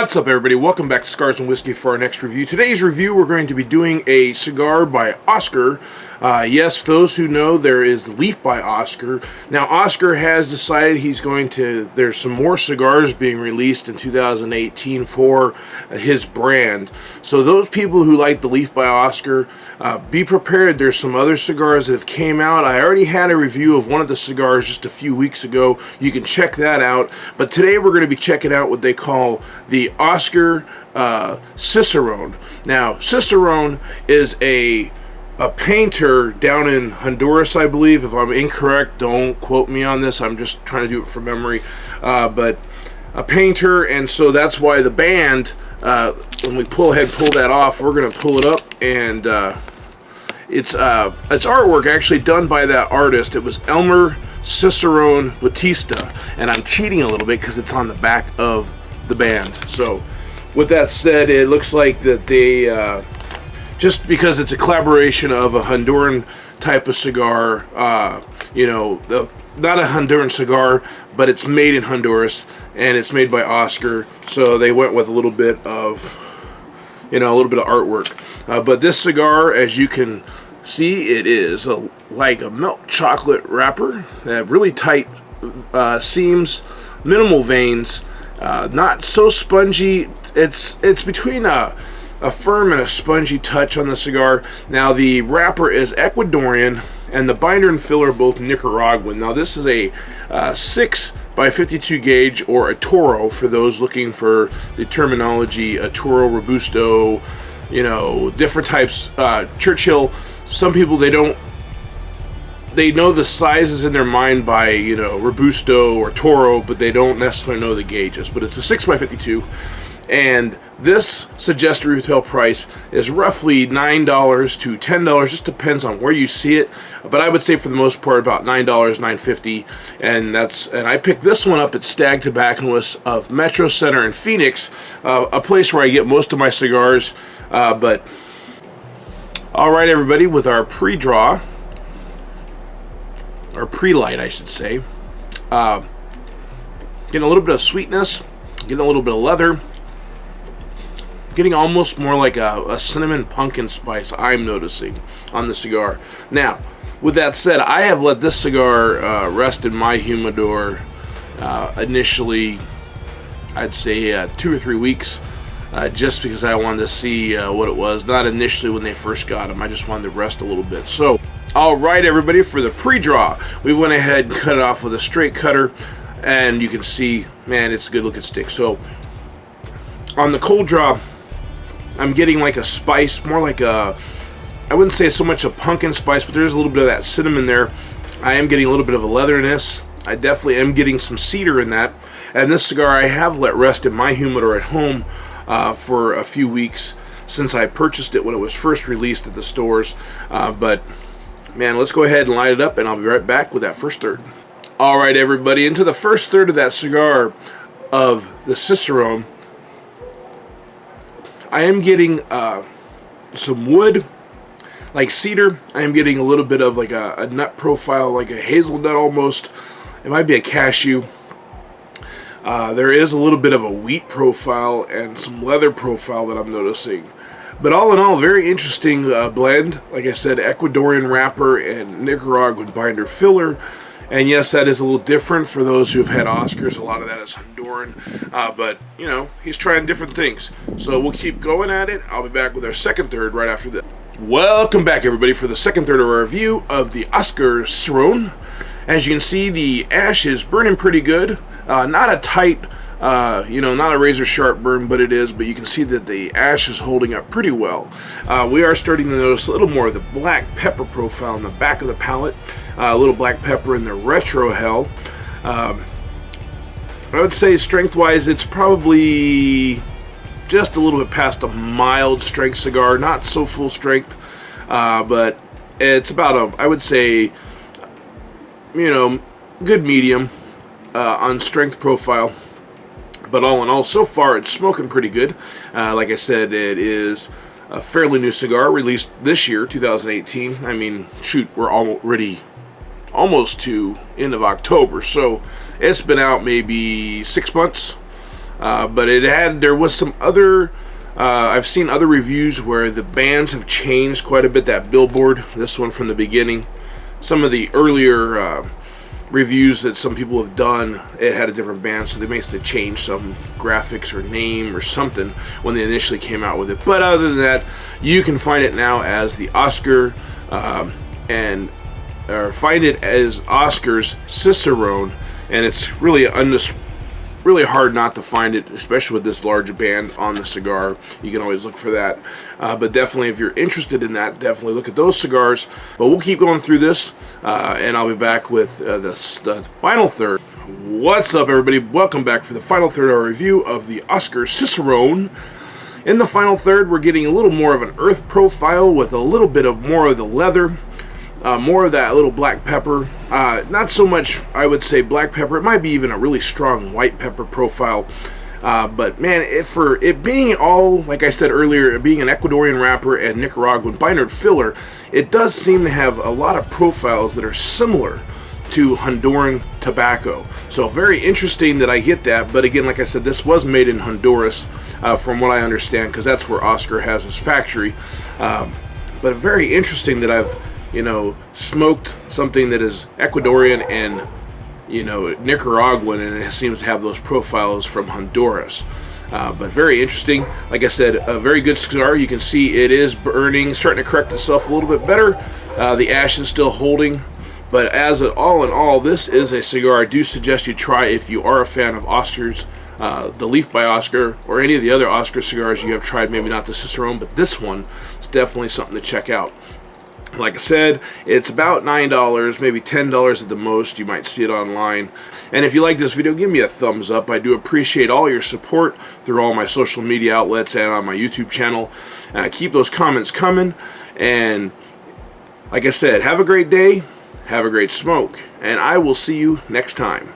What's up, everybody? Welcome back to Cigars and Whiskey for our next review. Today's review, we're going to be doing a cigar by Oscar. Yes, those who know, there is the Leaf by Oscar. Now, Oscar has decided he's going to, there's some more cigars being released in 2018 for his brand. So those people who like the Leaf by Oscar, be prepared. There's some other cigars that have came out. I already had a review of one of the cigars just a few weeks ago. You can check that out. But today we're going to be checking out what they call the Oscar Ciseron. Now, Ciseron is a painter down in Honduras, I believe. If I'm incorrect, don't quote me on this. I'm just trying to do it from memory. But a painter, and so that's why the band, when we pull that off, we're going to pull it up, and it's artwork actually done by that artist. It was Elmer Ciseron Batista, and I'm cheating a little bit because it's on the back of the band. So with that said, it looks like that they just because it's a collaboration of a Honduran type of cigar, you know, not a Honduran cigar, but it's made in Honduras, and it's made by Oscar, so they went with a little bit of, you know, a little bit of artwork. But this cigar, as you can see, it is like a milk chocolate wrapper. They have really tight seams, minimal veins, not so spongy. It's between a firm and a spongy touch on the cigar. Now, the wrapper is Ecuadorian, and the binder and filler are both Nicaraguan. Now, this is a 6 by 52 gauge, or a Toro, for those looking for the terminology. A Toro, Robusto, you know, different types. Churchill, some people, they know the sizes in their mind by, you know, Robusto or Toro, but they don't necessarily know the gauges. But it's a 6 by 52, and this suggested retail price is roughly $9 to $10. Just depends on where you see it, but I would say for the most part about $9, $9.50, and I picked this one up at Stag Tobacconists of Metro Center in Phoenix, a place where I get most of my cigars. But all right, everybody, with our pre-draw, or pre-light, I should say, getting a little bit of sweetness, getting a little bit of leather, getting almost more like a cinnamon pumpkin spice, I'm noticing on the cigar. Now, with that said, I have let this cigar rest in my humidor initially, I'd say 2 or 3 weeks, just because I wanted to see what it was. Not initially when they first got them, I just wanted to rest a little bit. So, alright, everybody, for the pre-draw, we went ahead and cut it off with a straight cutter, and you can see, man, it's a good looking stick. So, on the cold draw, I'm getting like a spice, more like I wouldn't say so much a pumpkin spice, but there's a little bit of that cinnamon there. I am getting a little bit of a leatheriness. I definitely am getting some cedar in that. And this cigar I have let rest in my humidor at home for a few weeks since I purchased it when it was first released at the stores. But man, let's go ahead and light it up, and I'll be right back with that first third. All right, everybody, into the first third of that cigar of the Ciseron, I am getting some wood, like cedar. I am getting a little bit of like a nut profile, like a hazelnut almost. It might be a cashew. There is a little bit of a wheat profile and some leather profile that I'm noticing. But all in all, very interesting blend. Like I said, Ecuadorian wrapper and Nicaraguan binder filler. And yes, that is a little different for those who have had Oscars. A lot of that is Honduran. But, you know, he's trying different things. So we'll keep going at it. I'll be back with our second third right after this. Welcome back, everybody, for the second third of our review of the Oscar Ciseron. As you can see, the ash is burning pretty good. Not a tight, you know, not a razor sharp burn, but it is. But you can see that the ash is holding up pretty well. We are starting to notice a little more of the black pepper profile in the back of the palate. A little black pepper in the retro hell. I would say strength-wise, it's probably just a little bit past a mild strength cigar. Not so full strength, but it's about I would say, you know, good medium on strength profile. But all in all, so far, it's smoking pretty good. Like I said, it is a fairly new cigar, released this year, 2018. I mean, shoot, we're already almost to end of October, so it's been out maybe 6 months. but there was some other, I've seen other reviews where the bands have changed quite a bit. That billboard, this one from the beginning, some of the earlier reviews that some people have done, it had a different band, so they may have changed some graphics or name or something when they initially came out with it. But other than that, you can find it now as the Oscar, or find it as Oscar's Ciseron, and it's really hard not to find it, especially with this large band on the cigar. You can always look for that, but definitely if you're interested in that, definitely look at those cigars. But we'll keep going through this, and I'll be back with the final third. What's up, everybody? Welcome back for the final third of our review of the Oscar Ciseron. In the final third, we're getting a little more of an earth profile with a little bit of more of the leather. More of that little black pepper, not so much, I would say, black pepper. It might be even a really strong white pepper profile, but man, for it being all, like I said earlier, being an Ecuadorian wrapper and Nicaraguan binder filler, it does seem to have a lot of profiles that are similar to Honduran tobacco. So very interesting that I get that, but again, like I said, this was made in Honduras, from what I understand, because that's where Oscar has his factory, but very interesting that I've smoked something that is Ecuadorian and, Nicaraguan, and it seems to have those profiles from Honduras. But very interesting. Like I said, a very good cigar. You can see it is burning, starting to correct itself a little bit better. The ash is still holding. But all in all, this is a cigar I do suggest you try if you are a fan of Oscar's, the Leaf by Oscar, or any of the other Oscar cigars you have tried. Maybe not the Ciseron, but this one is definitely something to check out. Like I said, it's about $9, maybe $10 at the most. You might see it online. And if you like this video, give me a thumbs up. I do appreciate all your support through all my social media outlets and on my YouTube channel. Keep those comments coming. And like I said, have a great day, have a great smoke, and I will see you next time.